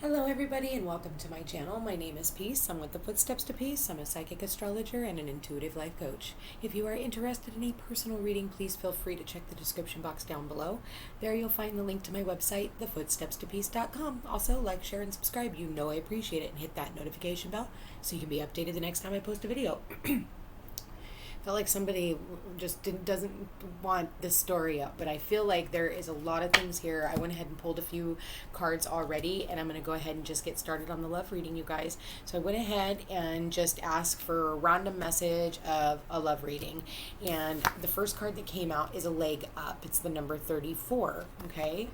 Hello everybody and welcome to my channel. My name is Peace. I'm with the Footsteps to Peace. I'm a psychic astrologer and an intuitive life coach. If you are interested in a personal reading, please feel free to check the description box down below. There you'll find the link to my website, thefootstepstopeace.com. Also, like, share, and subscribe. You know I appreciate it, and hit that notification bell so you can be updated the next time I post a video. Felt like somebody just doesn't want this story up, but I feel like there is a lot of things here. I went ahead and pulled a few cards already, and I'm going to go ahead and just get started on the love reading, you guys. So I went ahead and just asked for a random message of a love reading, and the first card that came out is a leg up. It's the number 34, okay?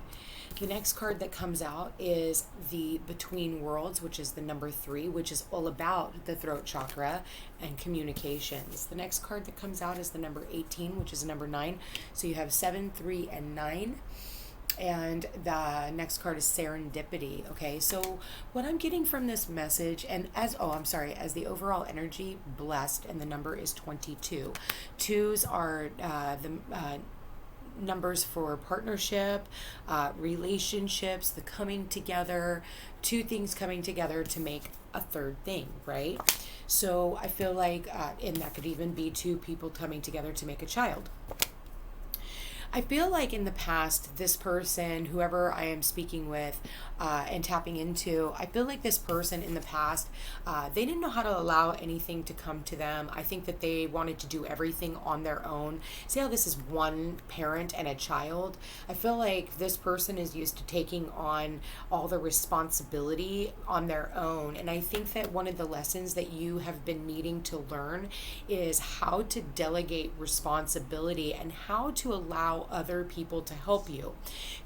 The next card that comes out is the Between Worlds, which is the number 3, which is all about the throat chakra and communications. The next card that comes out is the number 18, which is the number 9. So you have 7, 3, and 9. And the next card is serendipity. Okay, so what I'm getting from this message, and as the overall energy, blessed, and the number is 22. Twos are the numbers for partnership, relationships, the coming together, two things coming together to make a third thing, right? So I feel like, and that could even be two people coming together to make a child. I feel like in the past, this person, whoever I am speaking with and tapping into, I feel like this person in the past, they didn't know how to allow anything to come to them. I think that they wanted to do everything on their own. See how this is one parent and a child? I feel like this person is used to taking on all the responsibility on their own. And I think that one of the lessons that you have been needing to learn is how to delegate responsibility and how to allow other people to help you.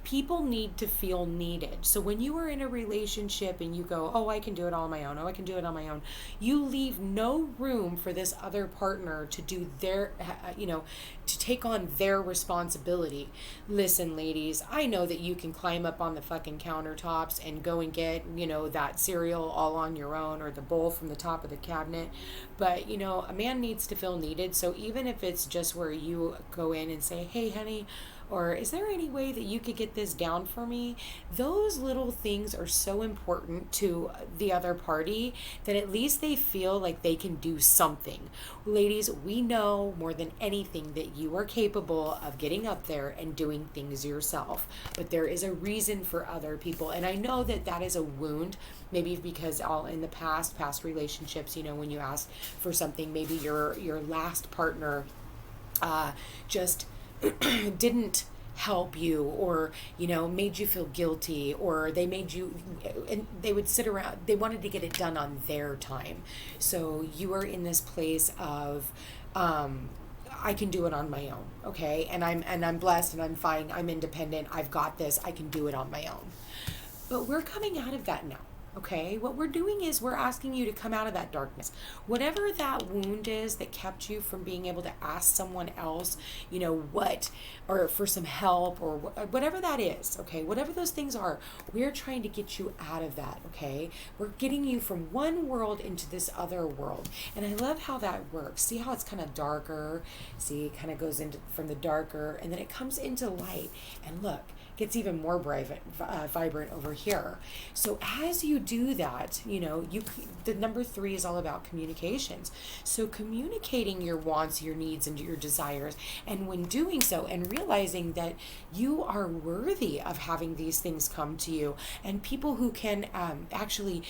People need to feel needed. So when you are in a relationship and you go, oh, I can do it all on my own, oh, I can do it on my own, you leave no room for this other partner to do their, to take on their responsibility. Listen, ladies, I know that you can climb up on the fucking countertops and go and get, that cereal all on your own or the bowl from the top of the cabinet. But, a man needs to feel needed. So even if it's just where you go in and say, hey, honey, or is there any way that you could get this down for me? Those little things are so important to the other party that at least they feel like they can do something. Ladies, we know more than anything that you are capable of getting up there and doing things yourself. But there is a reason for other people. And I know that that is a wound, maybe because all in the past relationships, when you ask for something, maybe your last partner just didn't help you, or made you feel guilty, or they made you, and they would sit around, they wanted to get it done on their time. So you are in this place of I can do it on my own, okay, and I'm blessed, and I'm fine, I'm independent, I've got this, I can do it on my own. But we're coming out of that now. Okay, what we're doing is we're asking you to come out of that darkness. Whatever that wound is that kept you from being able to ask someone else, or for some help, or whatever that is, okay, whatever those things are, we're trying to get you out of that, okay? We're getting you from one world into this other world. And I love how that works. See how it's kind of darker? See, it kind of goes into from the darker, and then it comes into light. And look, gets even more vibrant over here. So as you do that, the number 3 is all about communications. So communicating your wants, your needs, and your desires, and when doing so, and realizing that you are worthy of having these things come to you, and people who can actually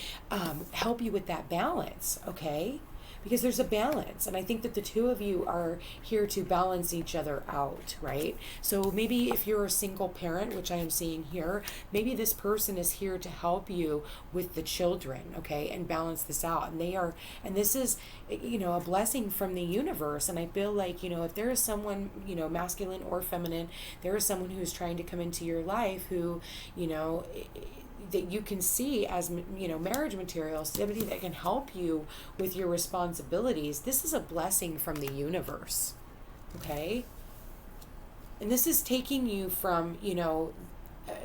help you with that balance, okay? Because there's a balance, and I think that the two of you are here to balance each other out, right? So maybe if you're a single parent, which I am seeing here, maybe this person is here to help you with the children, okay, and balance this out. And this is, a blessing from the universe. And I feel like, if there is someone, masculine or feminine, there is someone who's trying to come into your life who, that you can see as, marriage material, somebody that can help you with your responsibilities. This is a blessing from the universe, okay? And this is taking you from,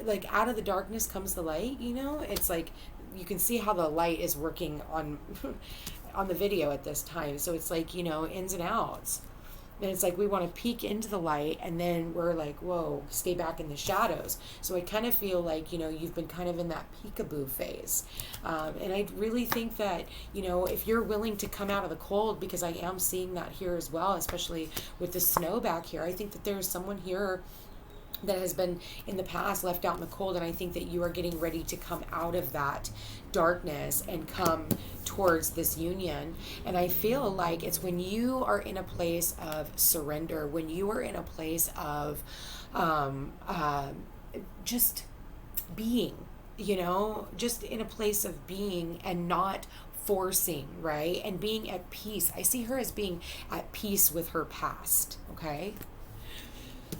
like out of the darkness comes the light, It's like you can see how the light is working on on the video at this time. So it's like, ins and outs. And it's like we want to peek into the light, and then we're like, whoa, stay back in the shadows. So I kind of feel like, you've been kind of in that peekaboo phase. And I really think that, if you're willing to come out of the cold, because I am seeing that here as well, especially with the snow back here, I think that there's someone here that has been in the past left out in the cold, and I think that you are getting ready to come out of that darkness and come towards this union. And I feel like it's when you are in a place of surrender, when you are in a place of just being, just in a place of being and not forcing, right? And being at peace. I see her as being at peace with her past, okay?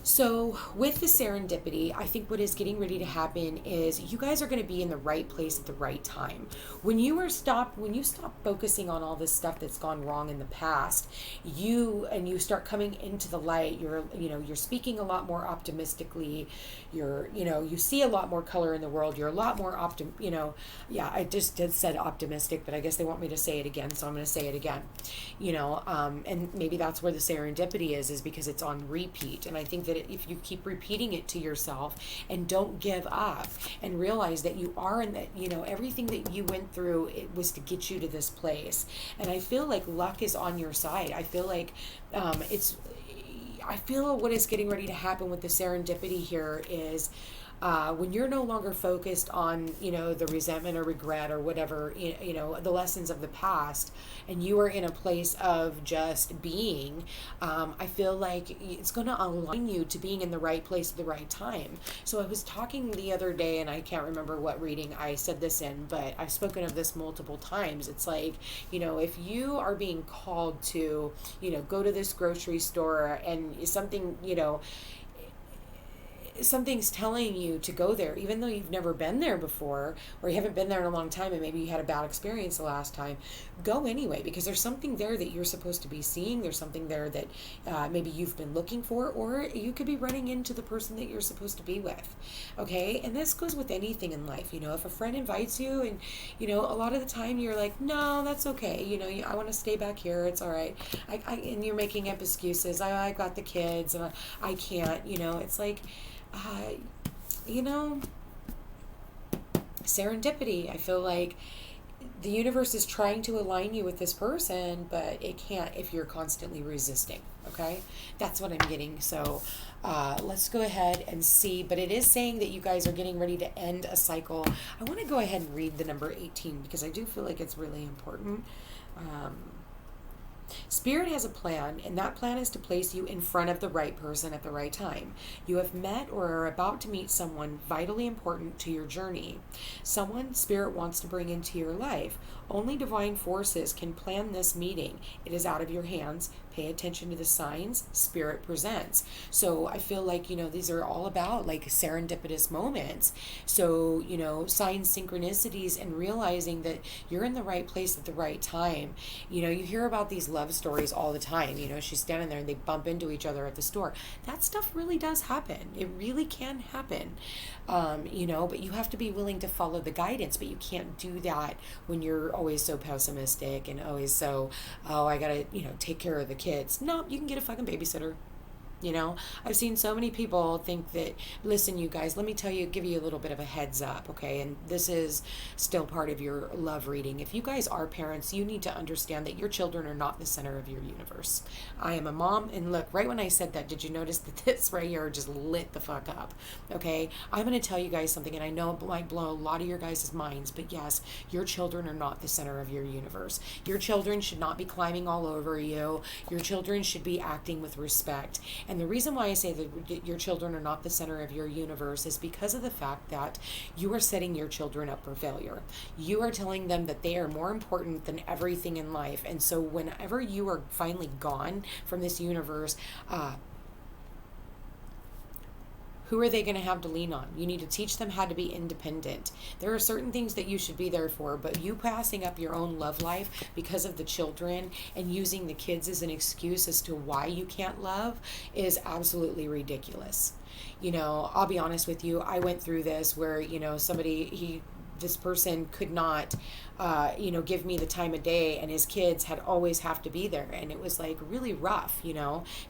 So with the serendipity, I think what is getting ready to happen is you guys are going to be in the right place at the right time. When you stop focusing on all this stuff that's gone wrong in the past, you start coming into the light, you're speaking a lot more optimistically, you see a lot more color in the world, you're a lot more I just did said optimistic, but I guess they want me to say it again, so I'm going to say it again. And maybe that's where the serendipity is because it's on repeat. And I think that if you keep repeating it to yourself and don't give up and realize that you are in that, everything that you went through, it was to get you to this place. And I feel like luck is on your side. I feel like I feel what is getting ready to happen with the serendipity here is when you're no longer focused on, the resentment or regret or whatever, the lessons of the past, and you are in a place of just being, I feel like it's going to align you to being in the right place at the right time. So I was talking the other day, and I can't remember what reading I said this in, but I've spoken of this multiple times. It's like, if you are being called to, go to this grocery store and something, something's telling you to go there, even though you've never been there before, or you haven't been there in a long time, and maybe you had a bad experience the last time, go anyway, because there's something there that you're supposed to be seeing. There's something there that maybe you've been looking for, or you could be running into the person that you're supposed to be with. Okay. And this goes with anything in life. If a friend invites you and, a lot of the time you're like, no, that's okay. I want to stay back here. It's all right. And you're making up excuses. I got the kids and I can't, it's like, serendipity. I feel like the universe is trying to align you with this person, but it can't if you're constantly resisting. Okay, that's what I'm getting. So let's go ahead and see. But it is saying that you guys are getting ready to end a cycle. I want to go ahead and read the number 18 because I do feel like it's really important. Spirit has a plan, and that plan is to place you in front of the right person at the right time. You have met or are about to meet someone vitally important to your journey. Someone Spirit wants to bring into your life. Only divine forces can plan this meeting. It is out of your hands. Pay attention to the signs Spirit presents. So I feel like, these are all about like serendipitous moments. So, signs, synchronicities, and realizing that you're in the right place at the right time. You hear about these love stories all the time. She's standing there and they bump into each other at the store. That stuff really does happen. It really can happen. But you have to be willing to follow the guidance, but you can't do that when you're always so pessimistic and always so, I gotta, take care of the kids. No, you can get a fucking babysitter. I've seen so many people think that, listen, you guys, let me tell you, give you a little bit of a heads up, okay? And this is still part of your love reading. If you guys are parents, you need to understand that your children are not the center of your universe. I am a mom, and look, right when I said that, did you notice that this right here just lit the fuck up, okay? I'm going to tell you guys something, and I know it might blow a lot of your guys' minds, but yes, your children are not the center of your universe. Your children should not be climbing all over you. Your children should be acting with respect. And the reason why I say that your children are not the center of your universe is because of the fact that you are setting your children up for failure. You are telling them that they are more important than everything in life. And so whenever you are finally gone from this universe, who are they going to have to lean on? You need to teach them how to be independent. There are certain things that you should be there for, but you passing up your own love life because of the children and using the kids as an excuse as to why you can't love is absolutely ridiculous. I'll be honest with you. I went through this where, somebody, this person could not, give me the time of day, and his kids had always have to be there. And it was like really rough,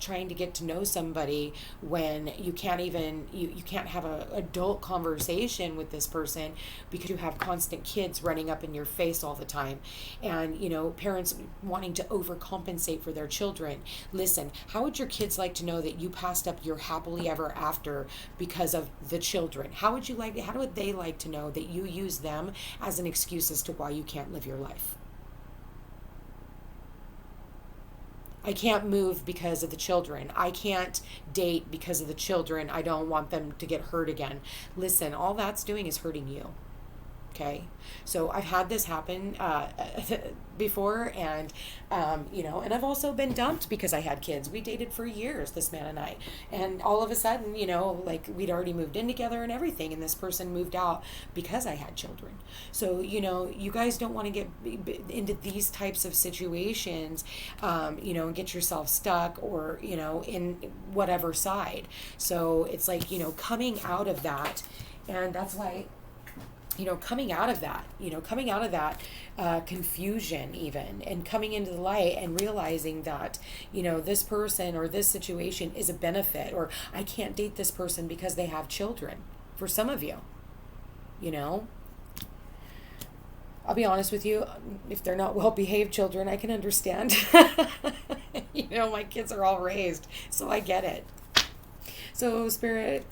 trying to get to know somebody when you can't even, you can't have a adult conversation with this person because you have constant kids running up in your face all the time. And, parents wanting to overcompensate for their children. Listen, how would your kids like to know that you passed up your happily ever after because of the children? How would they like to know that you use them as an excuse as to why you can't live your life? I can't move because of the children. I can't date because of the children. I don't want them to get hurt again. Listen, all that's doing is hurting you. Okay, so I've had this happen before, and and I've also been dumped because I had kids. We dated for years, this man and I, and all of a sudden, like we'd already moved in together and everything, and this person moved out because I had children. So you guys don't want to get into these types of situations, and get yourself stuck or in whatever side. So it's like coming out of that, and that's why. Coming out of that confusion even, and coming into the light and realizing that, this person or this situation is a benefit, or I can't date this person because they have children. For some of you, I'll be honest with you, if they're not well-behaved children, I can understand. My kids are all raised, so I get it. So Spirit,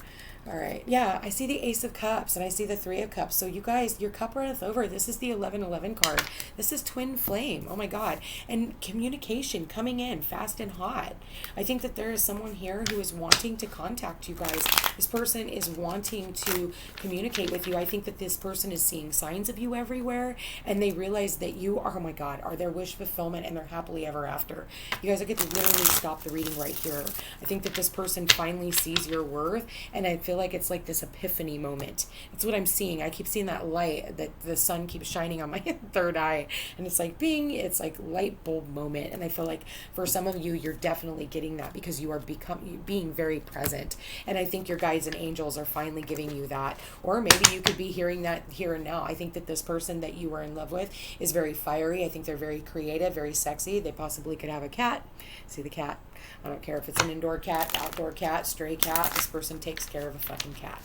all right. Yeah, I see the Ace of Cups and I see the Three of Cups. So you guys, your cup runneth over. This is the 1111 card. This is twin flame. Oh my God. And communication coming in fast and hot. I think that there is someone here who is wanting to contact you guys. This person is wanting to communicate with you. I think that this person is seeing signs of you everywhere, and they realize that you are, oh my God, are their wish fulfillment, and they're happily ever after. You guys, I get to literally stop the reading right here. I think that this person finally sees your worth, and I feel like it's like this epiphany moment. That's what I'm seeing. I keep seeing that light, that the sun keeps shining on my third eye, and it's like light bulb moment. And I feel like for some of you, you're definitely getting that because you are being very present. And I think your guides and angels are finally giving you that. Or maybe you could be hearing that here and now. I think that this person that you are in love with is very fiery. I think they're very creative, very sexy. They possibly could have a cat. See the cat? I don't care if it's an indoor cat, outdoor cat, stray cat. This person takes care of a fucking cat.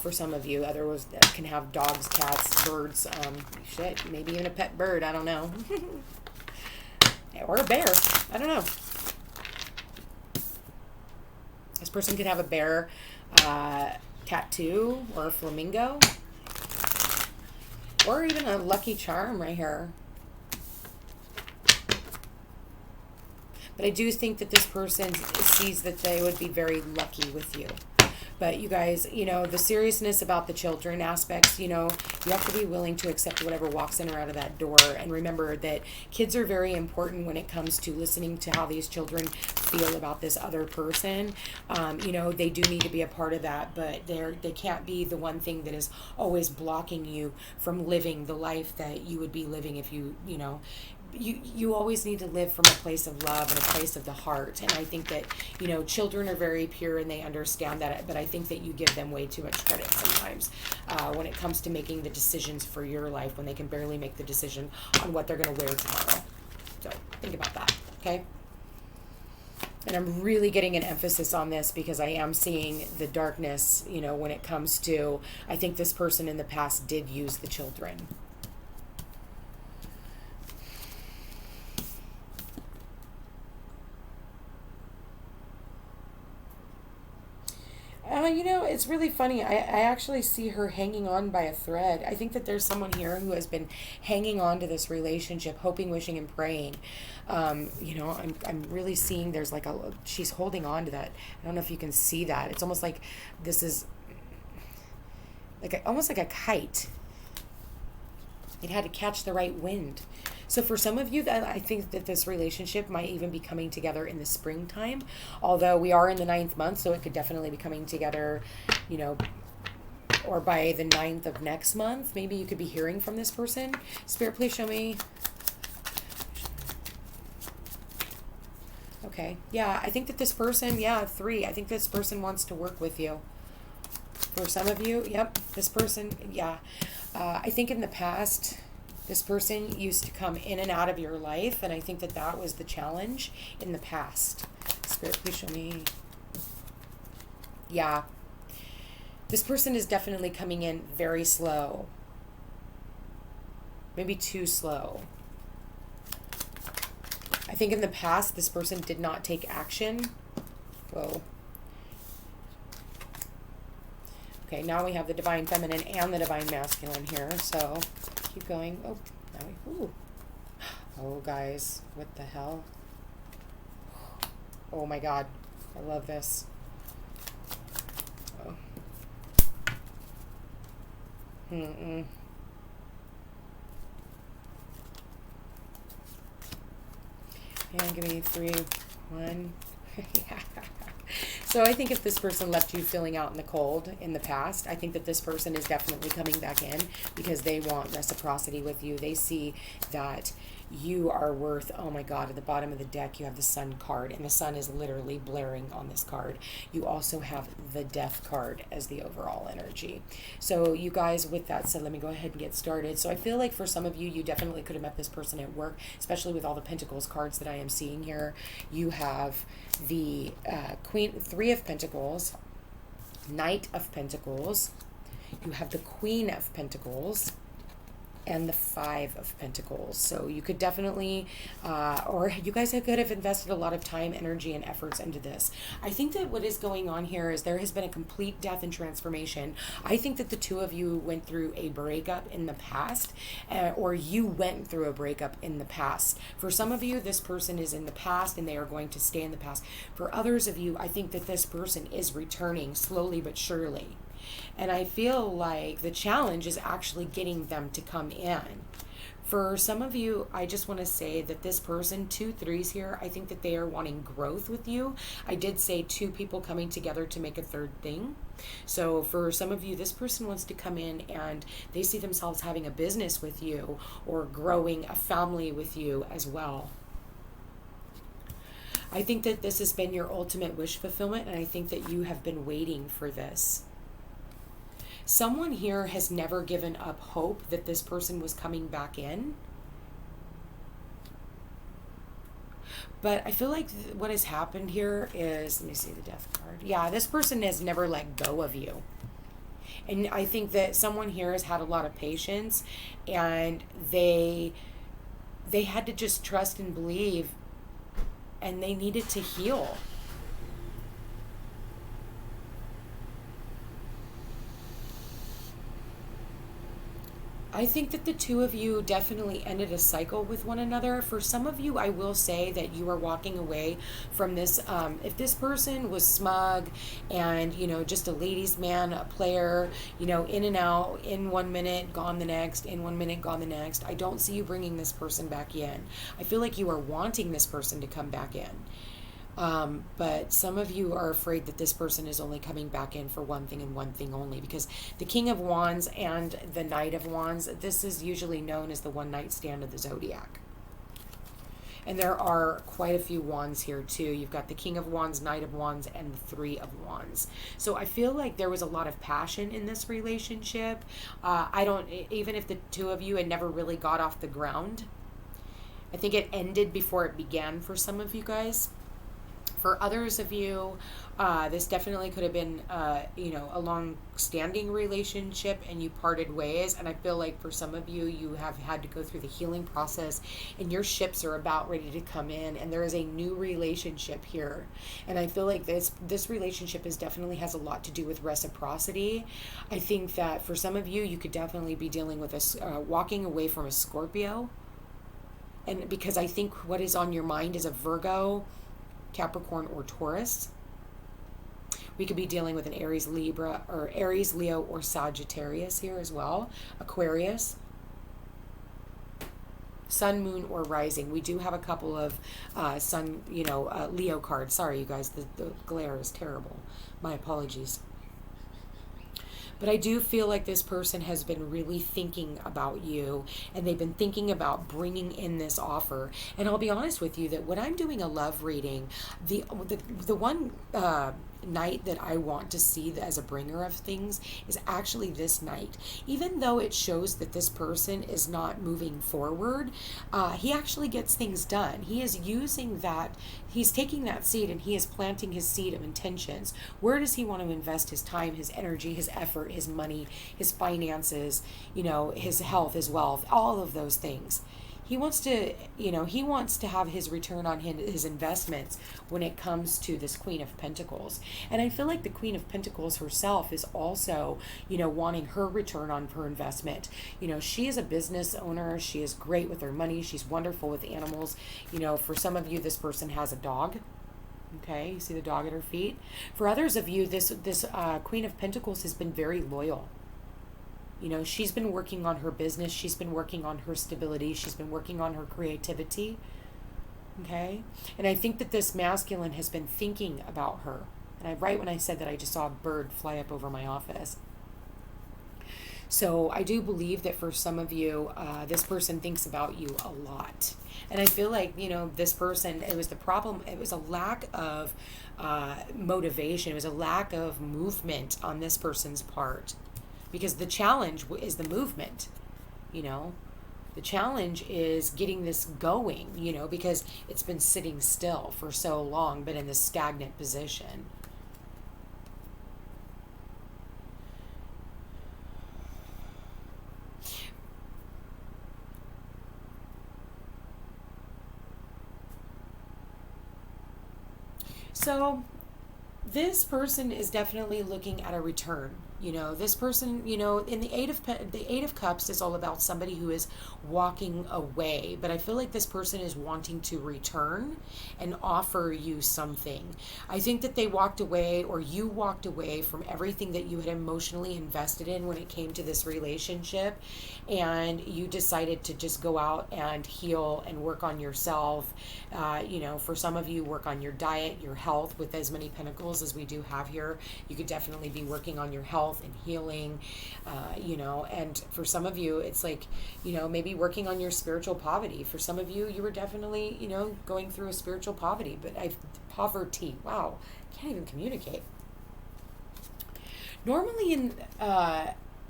For some of you, others can have dogs, cats, birds, maybe even a pet bird. I don't know. Or a bear. I don't know. This person could have a bear tattoo or a flamingo. Or even a lucky charm right here. But I do think that this person sees that they would be very lucky with you. But you guys, the seriousness about the children aspects, you have to be willing to accept whatever walks in or out of that door. And remember that kids are very important when it comes to listening to how these children feel about this other person. They do need to be a part of that, but they can't be the one thing that is always blocking you from living the life that you would be living if you always need to live from a place of love and a place of the heart. And I think that, children are very pure and they understand that, but I think that you give them way too much credit sometimes when it comes to making the decisions for your life, when they can barely make the decision on what they're going to wear tomorrow. So think about that, okay? And I'm really getting an emphasis on this because I am seeing the darkness, when it comes to, I think this person in the past did use the children. It's really funny. I actually see her hanging on by a thread. I think that there's someone here who has been hanging on to this relationship, hoping, wishing, and praying. I'm really seeing there's she's holding on to that. I don't know if you can see that. It's almost like this is almost like a kite. It had to catch the right wind. So for some of you, I think that this relationship might even be coming together in the springtime, although we are in the 9th month, so it could definitely be coming together, or by the 9th of next month. Maybe you could be hearing from this person. Spirit, please show me. Okay. Yeah, I think that this person, 3. I think this person wants to work with you. For some of you, yep, this person, I think in the past, this person used to come in and out of your life, and I think that that was the challenge in the past. Spirit, please show me. Yeah. This person is definitely coming in very slow. Maybe too slow. I think in the past, this person did not take action. Whoa. Okay, now we have the divine feminine and the divine masculine here. So keep going. Oh, now we, ooh. Oh, guys, what the hell? Oh my God, I love this. Oh. And give me 3, 1. Yeah. So I think if this person left you feeling out in the cold in the past, I think that this person is definitely coming back in because they want reciprocity with you. They see that you are worth, oh my God, at the bottom of the deck, you have the sun card, and the sun is literally blaring on this card. You also have the death card as the overall energy. So you guys, with that said, let me go ahead and get started. So I feel like for some of you, you definitely could have met this person at work, especially with all the Pentacles cards that I am seeing here. You have the Queen, 3 of Pentacles, Knight of Pentacles, you have the Queen of Pentacles, and the 5 of Pentacles. So you could definitely, or you guys could have invested a lot of time, energy, and efforts into this. I think that what is going on here is there has been a complete death and transformation. I think that the two of you went through a breakup in the past, or you went through a breakup in the past. For some of you, this person is in the past and they are going to stay in the past. For others of you, I think that this person is returning slowly but surely. And I feel like the challenge is actually getting them to come in. For some of you, I just want to say that this person, 2 3s here, I think that they are wanting growth with you. I did say 2 people coming together to make a third thing. So for some of you, this person wants to come in and they see themselves having a business with you or growing a family with you as well. I think that this has been your ultimate wish fulfillment, and I think that you have been waiting for this. Someone here has never given up hope that this person was coming back in. But I feel like what has happened here is, let me see the death card. Yeah, this person has never let go of you. And I think that someone here has had a lot of patience, and they had to just trust and believe, and they needed to heal. I think that the two of you definitely ended a cycle with one another. For some of you, I will say that you are walking away from this. If this person was smug and, just a ladies' man, a player, in and out, in 1 minute, gone the next, in 1 minute, gone the next, I don't see you bringing this person back in. I feel like you are wanting this person to come back in. But some of you are afraid that this person is only coming back in for one thing and one thing only, because the King of Wands and the Knight of Wands, this is usually known as the one night stand of the zodiac. And there are quite a few wands here too. You've got the King of Wands, Knight of Wands, and the 3 of Wands. So I feel like there was a lot of passion in this relationship. Even if the two of you had never really got off the ground, I think it ended before it began for some of you guys. For others of you, this definitely could have been, a long-standing relationship and you parted ways. And I feel like for some of you, you have had to go through the healing process and your ships are about ready to come in and there is a new relationship here. And I feel like this relationship definitely has a lot to do with reciprocity. I think that for some of you, you could definitely be dealing with walking away from a Scorpio. And because I think what is on your mind is a Virgo, Capricorn, or Taurus. We could be dealing with an Aries, Libra, or Aries, Leo, or Sagittarius here as well. Aquarius. Sun, Moon, or Rising. We do have a couple of Leo cards. Sorry, you guys, the glare is terrible. My apologies. But I do feel like this person has been really thinking about you, and they've been thinking about bringing in this offer. And I'll be honest with you that when I'm doing a love reading, the one night that I want to see as a bringer of things is actually this night. Even though it shows that this person is not moving forward, he actually gets things done. He is using that, he's taking that seed and he is planting his seed of intentions. Where does he want to invest his time, his energy, his effort, his money, his finances, his health, his wealth, all of those things? He wants to have his return on his investments when it comes to this Queen of Pentacles. And I feel like the Queen of Pentacles herself is also, wanting her return on her investment. She is a business owner. She is great with her money. She's wonderful with animals. For some of you, this person has a dog. Okay, you see the dog at her feet. For others of you, this Queen of Pentacles has been very loyal. She's been working on her business. She's been working on her stability. She's been working on her creativity. Okay? And I think that this masculine has been thinking about her. And right when I said that, I just saw a bird fly up over my office. So I do believe that for some of you, this person thinks about you a lot. And I feel like, this person, it was the problem. It was a lack of motivation. It was a lack of movement on this person's part. Because the challenge is the movement, The challenge is getting this going, because it's been sitting still for so long, but in this stagnant position. So this person is definitely looking at a return. This person, in the Eight of Cups is all about somebody who is walking away, but I feel like this person is wanting to return and offer you something. I think that they walked away, or you walked away from everything that you had emotionally invested in when it came to this relationship, and you decided to just go out and heal and work on yourself. For some of you, work on your diet, your health. With as many pentacles as we do have here, you could definitely be working on your health and healing, and for some of you, it's like, maybe working on your spiritual poverty. For some of you, you were definitely, going through a spiritual poverty, wow, can't even communicate. Normally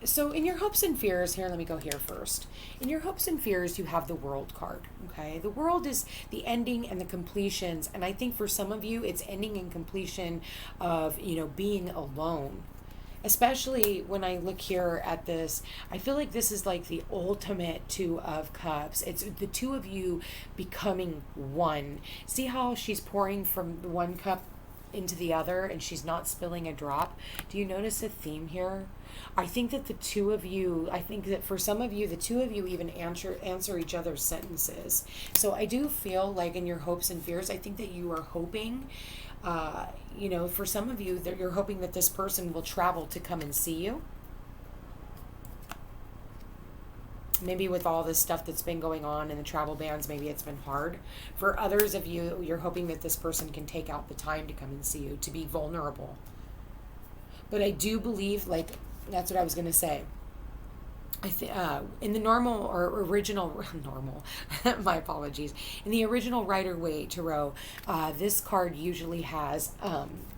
so in your hopes and fears, here, let me go here first. In your hopes and fears, you have the World card, okay? The World is the ending and the completions, and I think for some of you, it's ending and completion of, being alone. Especially when I look here at this, I feel like this is like the ultimate Two of Cups. It's the two of you becoming one. See how she's pouring from the one cup into the other and she's not spilling a drop? Do you notice a theme here? I think that for some of you, the two of you even answer each other's sentences. So I do feel like in your hopes and fears, I think that you are hoping, for some of you, that you're hoping that this person will travel to come and see you. Maybe with all this stuff that's been going on in the travel bans, maybe it's been hard. For others of you, you're hoping that this person can take out the time to come and see you, to be vulnerable. But I do believe, that's what I was going to say. I think in the normal or original my apologies, in the original Rider-Waite Tarot, this card usually has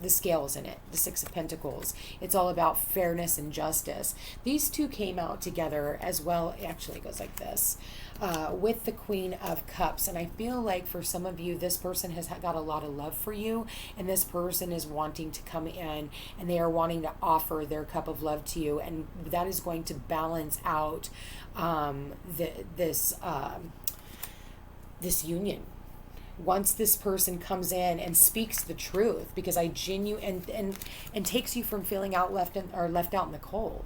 the scales in it, the Six of Pentacles. It's all about fairness and justice. These two came out together as well. Actually, it goes like this. With the Queen of Cups. And I feel like for some of you, this person has got a lot of love for you, and this person is wanting to come in and they are wanting to offer their cup of love to you, and that is going to balance out this union. Once this person comes in and speaks the truth, because and takes you from feeling left out in the cold.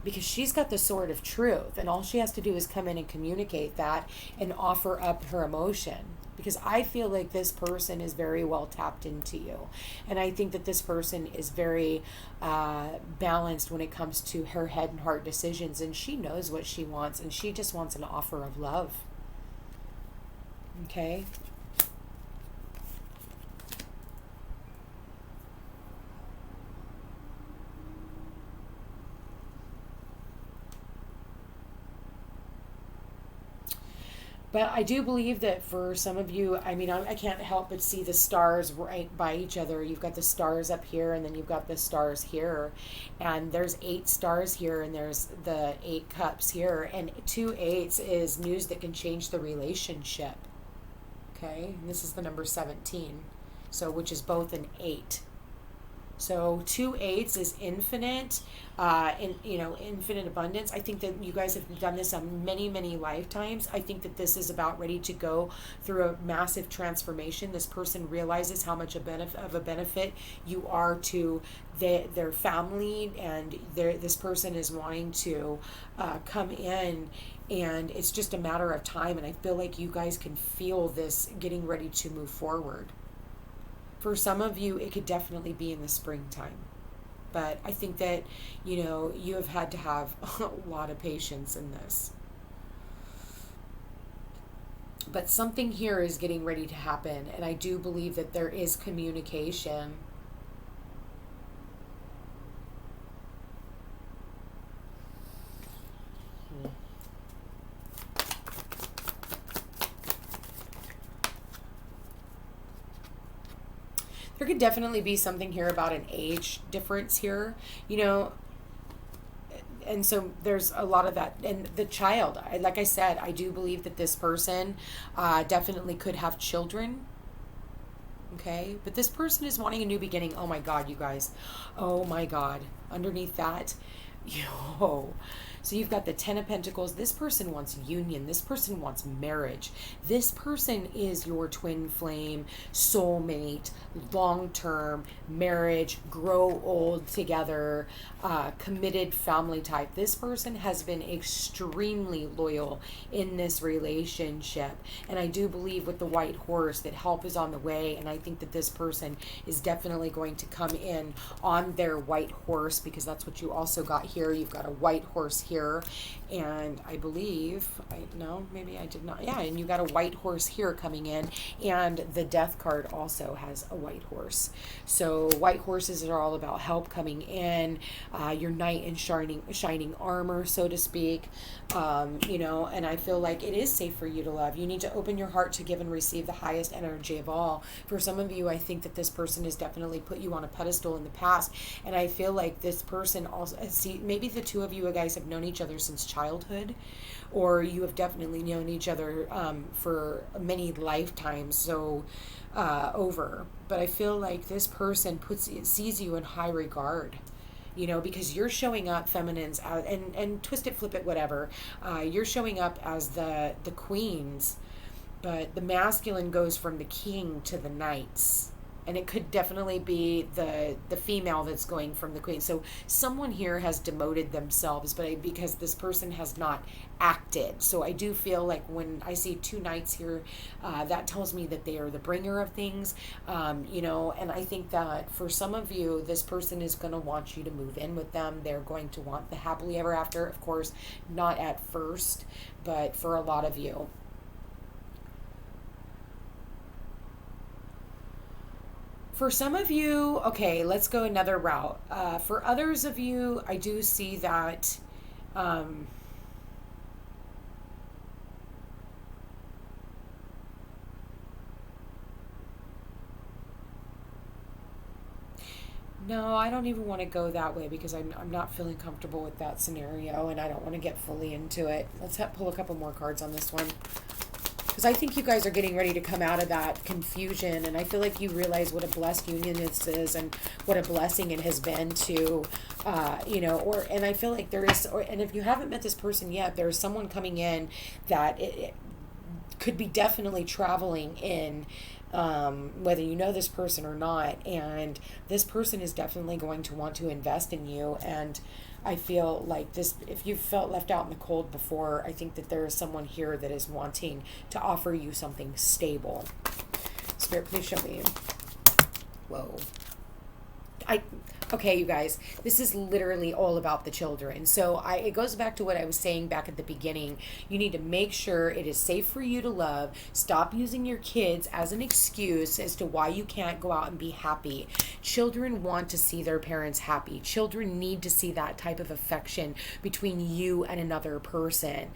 Because she's got the sword of truth, and all she has to do is come in and communicate that and offer up her emotion. Because I feel like this person is very well tapped into you. And I think that this person is very balanced when it comes to her head and heart decisions, and she knows what she wants, and she just wants an offer of love. Okay? But I do believe that for some of you, I mean, I can't help but see the stars right by each other. You've got the stars up here, and then you've got the stars here. And there's 8 stars here, and there's the 8 cups here. And 2 eights is news that can change the relationship. Okay, and this is the number 17, so which is both an 8. So 2 eights is infinite, infinite abundance. I think that you guys have done this on many, many lifetimes. I think that this is about ready to go through a massive transformation. This person realizes how much of a benefit you are to their family, and this person is wanting to come in, and it's just a matter of time. And I feel like you guys can feel this getting ready to move forward. For some of you, it could definitely be in the springtime. But I think that, you have had to have a lot of patience in this. But something here is getting ready to happen. And I do believe that there is communication. There could definitely be something here about an age difference here, and so there's a lot of that. And the child, like I said, I do believe that this person definitely could have children. Okay, but this person is wanting a new beginning. Oh my God, you guys. Oh my God. Underneath that, so you've got the 10 of Pentacles. This person wants union. This person wants marriage. This person is your twin flame, soulmate, long-term marriage, grow old together, committed family type. This person has been extremely loyal in this relationship. And I do believe with the white horse that help is on the way. And I think that this person is definitely going to come in on their white horse, because that's what you also got here. You've got a white horse here, and I believe maybe I did not, and you got a white horse here coming in, and the death card also has a white horse. So white horses are all about help coming in, your knight in shining armor, so to speak. And I feel like it is safe for you to love. You need to open your heart to give and receive the highest energy of all. For some of you, I think that this person has definitely put you on a pedestal in the past, and I feel like this person also, maybe the two of you guys have known each other since childhood, or you have definitely known each other for many lifetimes, so over. But I feel like this person sees you in high regard, because you're showing up feminines out, and twist it, flip it, whatever. You're showing up as the queens, but the masculine goes from the king to the knights. And it could definitely be the female that's going from the queen. So someone here has demoted themselves, but because this person has not acted. So I do feel like when I see 2 knights here, that tells me that they are the bringer of things, and I think that for some of you, this person is going to want you to move in with them. They're going to want the happily ever after, of course, not at first, but for a lot of you. For some of you, okay, let's go another route. For others of you, I do see that no, I don't even want to go that way, because I'm not feeling comfortable with that scenario, and I don't want to get fully into it. Let's pull a couple more cards on this one. Because I think you guys are getting ready to come out of that confusion, and I feel like you realize what a blessed union this is, and what a blessing it has been to, and I feel like there is, and if you haven't met this person yet, there's someone coming in that it could be definitely traveling in, whether you know this person or not, and this person is definitely going to want to invest in you. And I feel like this, if you've felt left out in the cold before, I think that there is someone here that is wanting to offer you something stable. Spirit, please show me. Whoa. Okay, you guys, this is literally all about the children. So it goes back to what I was saying back at the beginning. You need to make sure it is safe for you to love. Stop using your kids as an excuse as to why you can't go out and be happy. Children want to see their parents happy. Children need to see that type of affection between you and another person.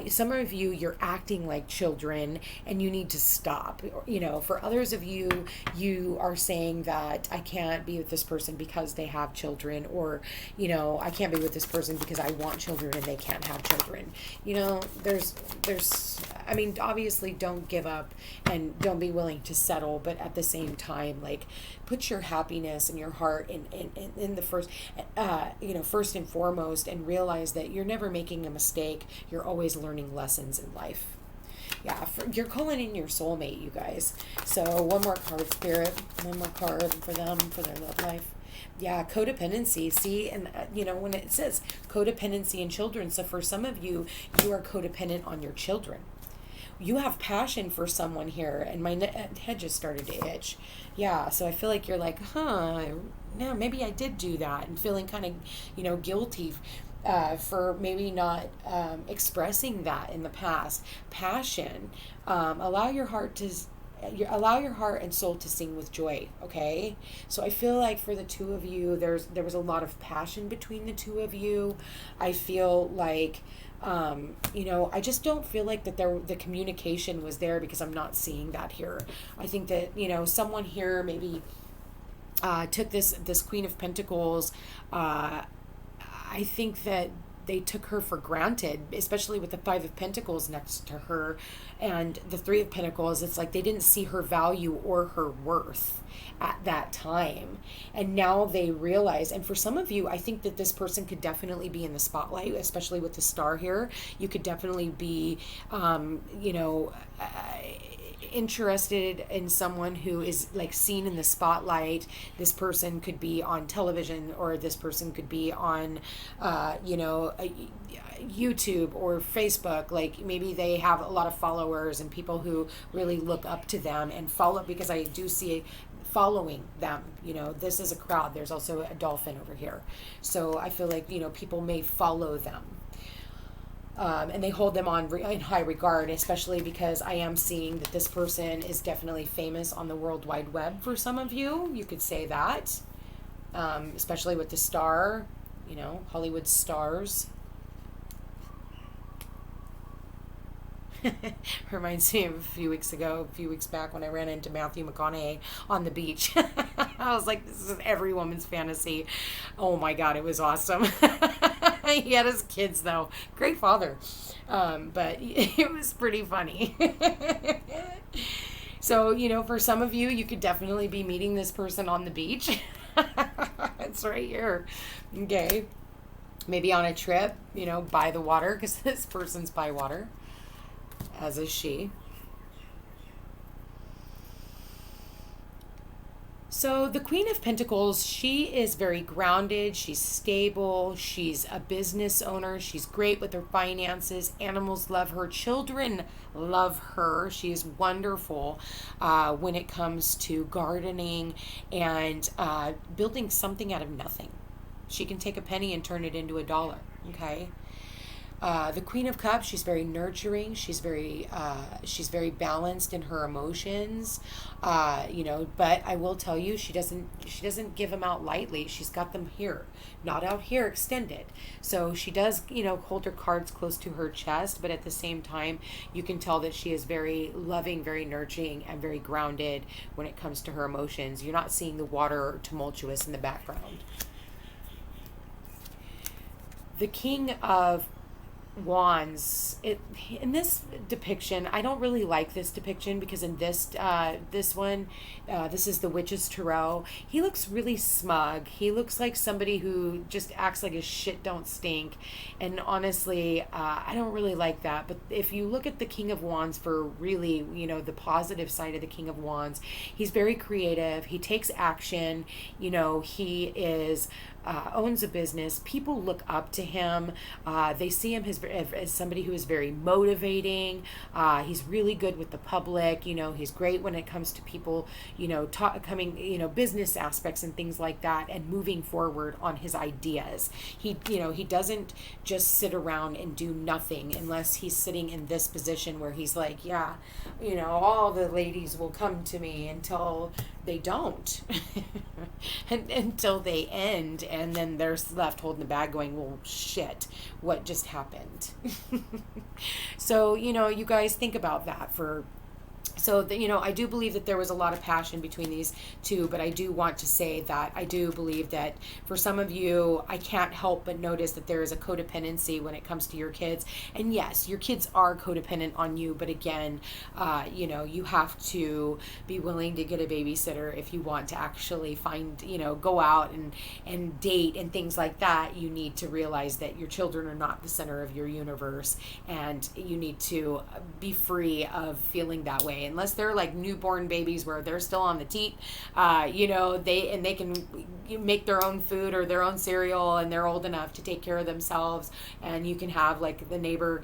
Some of you, you're acting like children and you need to stop. For others of you, you are saying that I can't be with this person because they have children, or I can't be with this person because I want children and they can't have children. There's obviously don't give up and don't be willing to settle, but at the same time, like, put your happiness and your heart in the first first and foremost, and realize that you're never making a mistake. You're always learning lessons in life. Yeah, you're calling in your soulmate, you guys. So one more card, Spirit. One more card for them, for their love life. Yeah, codependency. See, and when it says codependency in children, so for some of you, you are codependent on your children. You have passion for someone here, and my head just started to itch. Yeah, so I feel like you're like, yeah, maybe I did do that, and feeling kind of, guilty for maybe not expressing that in the past. Passion. Allow your heart and soul to sing with joy. Okay, so I feel like for the two of you, there was a lot of passion between the two of you. I feel like I just don't feel like that the communication was there, because I'm not seeing that here. I think that someone here maybe took this Queen of Pentacles. I think that they took her for granted, especially with the Five of Pentacles next to her and the Three of Pentacles. It's like they didn't see her value or her worth at that time. And now they realize, and for some of you, I think that this person could definitely be in the spotlight, especially with the star here. You could definitely be, interested in someone who is like seen in the spotlight. This person could be on television, or this person could be on YouTube or Facebook. Like, maybe they have a lot of followers and people who really look up to them and follow, because I do see following them. This is a crowd. There's also a dolphin over here. So I feel like people may follow them. And they hold them in high regard, especially because I am seeing that this person is definitely famous on the World Wide Web. For some of you, you could say that, especially with the star, Hollywood stars. Reminds me of a few weeks back when I ran into Matthew McConaughey on the beach. I was like, this is every woman's fantasy. Oh my God, it was awesome. He had his kids though. Great father. But it was pretty funny. So, for some of you, you could definitely be meeting this person on the beach. It's right here. Okay. Maybe on a trip, by the water, because this person's by water. As is she. So the Queen of Pentacles, she is very grounded. She's stable. She's a business owner. She's great with her finances. Animals love her. Children love her. She is wonderful when it comes to gardening and building something out of nothing. She can take a penny and turn it into $1. Okay. The Queen of Cups, she's very nurturing. She's very balanced in her emotions. But I will tell you, she doesn't give them out lightly. She's got them here, not out here, extended. So she does, hold her cards close to her chest, but at the same time, you can tell that she is very loving, very nurturing, and very grounded when it comes to her emotions. You're not seeing the water tumultuous in the background. The King of Wands, in this depiction, I don't really like this depiction, because in this one, this is the Witch's Tarot. He looks really smug. He looks like somebody who just acts like his shit don't stink, and honestly, I don't really like that. But if you look at the King of Wands for really, the positive side of the King of Wands, he's very creative. He takes action. He is owns a business. People look up to him. They see him as somebody who is very motivating. He's really good with the public. He's great when it comes to people, business aspects and things like that, and moving forward on his ideas. He doesn't just sit around and do nothing unless he's sitting in this position where he's like, yeah, all the ladies will come to me until they don't. And until they end, and then they're left holding the bag going, well, shit, what just happened? So, you guys think about that I do believe that there was a lot of passion between these two, but I do want to say that I do believe that for some of you, I can't help but notice that there is a codependency when it comes to your kids. And yes, your kids are codependent on you, but again, you have to be willing to get a babysitter if you want to actually find, go out and date and things like that. You need to realize that your children are not the center of your universe, and you need to be free of feeling that way. Unless they're like newborn babies where they're still on the teat, they can make their own food or their own cereal, and they're old enough to take care of themselves, and you can have like the neighbor,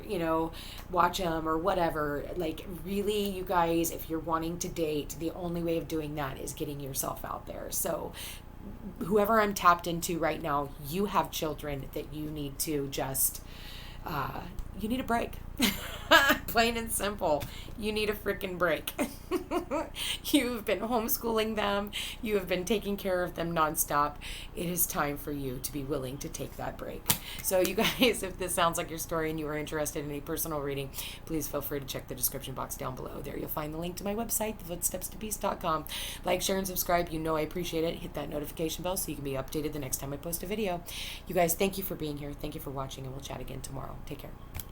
watch them or whatever. Like, really, you guys, if you're wanting to date, the only way of doing that is getting yourself out there. So whoever I'm tapped into right now, you have children that you need to just you need a break. Plain and simple. You need a freaking break. You've been homeschooling them. You have been taking care of them nonstop. It is time for you to be willing to take that break. So you guys, if this sounds like your story and you are interested in a personal reading, please feel free to check the description box down below. There you'll find the link to my website, thefootstepstopeace.com. Like, share, and subscribe. I appreciate it. Hit that notification bell so you can be updated the next time I post a video. You guys, thank you for being here. Thank you for watching, and we'll chat again tomorrow. Take care.